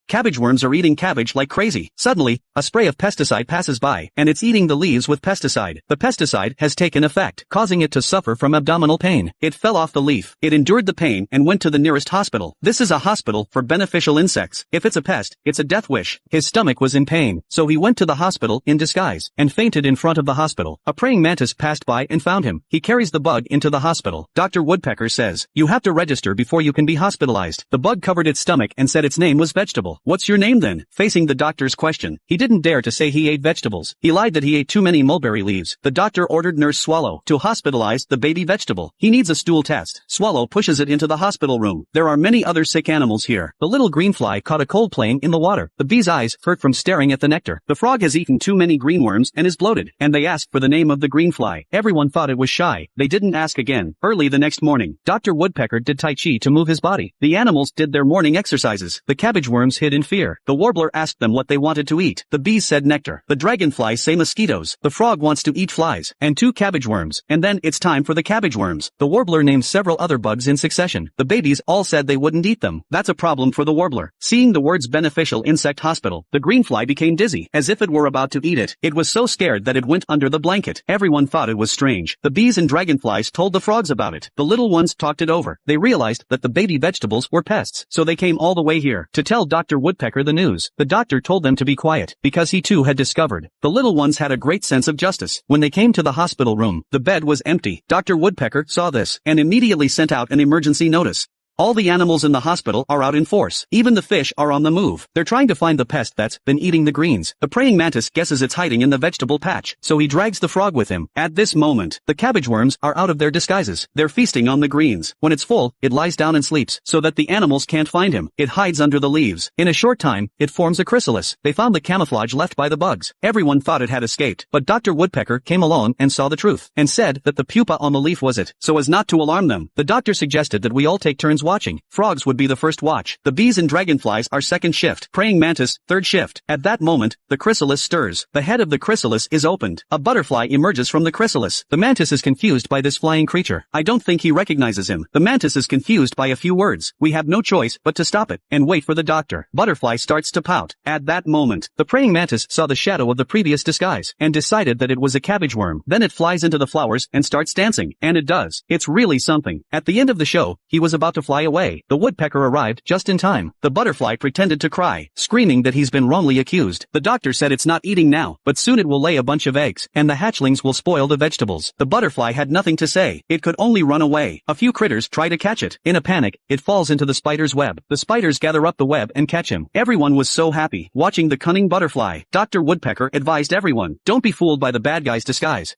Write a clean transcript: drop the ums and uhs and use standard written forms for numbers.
Cabbage worms are eating cabbage like crazy. Suddenly, a spray of pesticide passes by, and it's eating the leaves with pesticide. The pesticide has taken effect, causing it to suffer from abdominal pain. It fell off the leaf. It endured the pain and went to the nearest hospital. This is a hospital for beneficial insects. If it's a pest, it's a death wish. His stomach was in pain, so he went to the hospital in disguise, and fainted in front of the hospital. A praying mantis passed by and found him. He carries the bug into the hospital. Dr. Woodpecker says, "You have to register before you can be hospitalized." The bug covered its stomach and said its name was Vegetable. "What's your name then?" Facing the doctor's question, he didn't dare to say he ate vegetables. He lied that he ate too many mulberry leaves. The doctor ordered Nurse Swallow to hospitalize the baby Vegetable. He needs a stool test. Swallow pushes it into the hospital room. There are many other sick animals here. The little green fly caught a cold playing in the water. The bee's eyes hurt from staring at the nectar. The frog has eaten too many greenworms and is bloated. And they asked for the name of the green fly. Everyone thought it was shy. They didn't ask again. Early the next morning, Dr. Woodpecker did Tai Chi to move his body. The animals did their morning exercises. The cabbage worms hid in fear. The warbler asked them what they wanted to eat. The bees said nectar. The dragonflies say mosquitoes. The frog wants to eat flies. And 2 cabbage worms. And then it's time for the cabbage worms. The warbler named several other bugs in succession. The babies all said they wouldn't eat them. That's a problem for the warbler. Seeing the words beneficial insect hospital, the green fly became dizzy, as if it were about to eat it. It was so scared that it went under the blanket. Everyone thought it was strange. The bees and dragonflies told the frogs about it. The little ones talked it over. They realized that the baby vegetables were pests, so they came all the way here to tell Dr. Woodpecker the news. The doctor told them to be quiet, because he too had discovered. The little ones had a great sense of justice. When they came to the hospital room, the bed was empty. Dr. Woodpecker saw this, and immediately sent out an emergency notice. All the animals in the hospital are out in force. Even the fish are on the move. They're trying to find the pest that's been eating the greens. The praying mantis guesses it's hiding in the vegetable patch, so he drags the frog with him. At this moment, the cabbage worms are out of their disguises. They're feasting on the greens. When it's full, it lies down and sleeps, so that the animals can't find him. It hides under the leaves. In a short time, it forms a chrysalis. They found the camouflage left by the bugs. Everyone thought it had escaped, but Dr. Woodpecker came along and saw the truth, and said that the pupa on the leaf was it, so as not to alarm them. The doctor suggested that we all take turns watching. Frogs would be the first watch. The bees and dragonflies are second shift. Praying mantis, third shift. At that moment, the chrysalis stirs. The head of the chrysalis is opened. A butterfly emerges from the chrysalis. The mantis is confused by this flying creature. I don't think he recognizes him. The mantis is confused by a few words. We have no choice but to stop it and wait for the doctor. Butterfly starts to pout. At that moment, the praying mantis saw the shadow of the previous disguise and decided that it was a cabbage worm. Then it flies into the flowers and starts dancing. And it does. It's really something. At the end of the show, he was about to fly away. The woodpecker arrived just in time. The butterfly pretended to cry, screaming that he's been wrongly accused. The doctor said it's not eating now, but soon it will lay a bunch of eggs, and the hatchlings will spoil the vegetables. The butterfly had nothing to say. It could only run away. A few critters try to catch it. In a panic, it falls into the spider's web. The spiders gather up the web and catch him. Everyone was so happy watching the cunning butterfly. Dr. Woodpecker advised everyone, don't be fooled by the bad guy's disguise.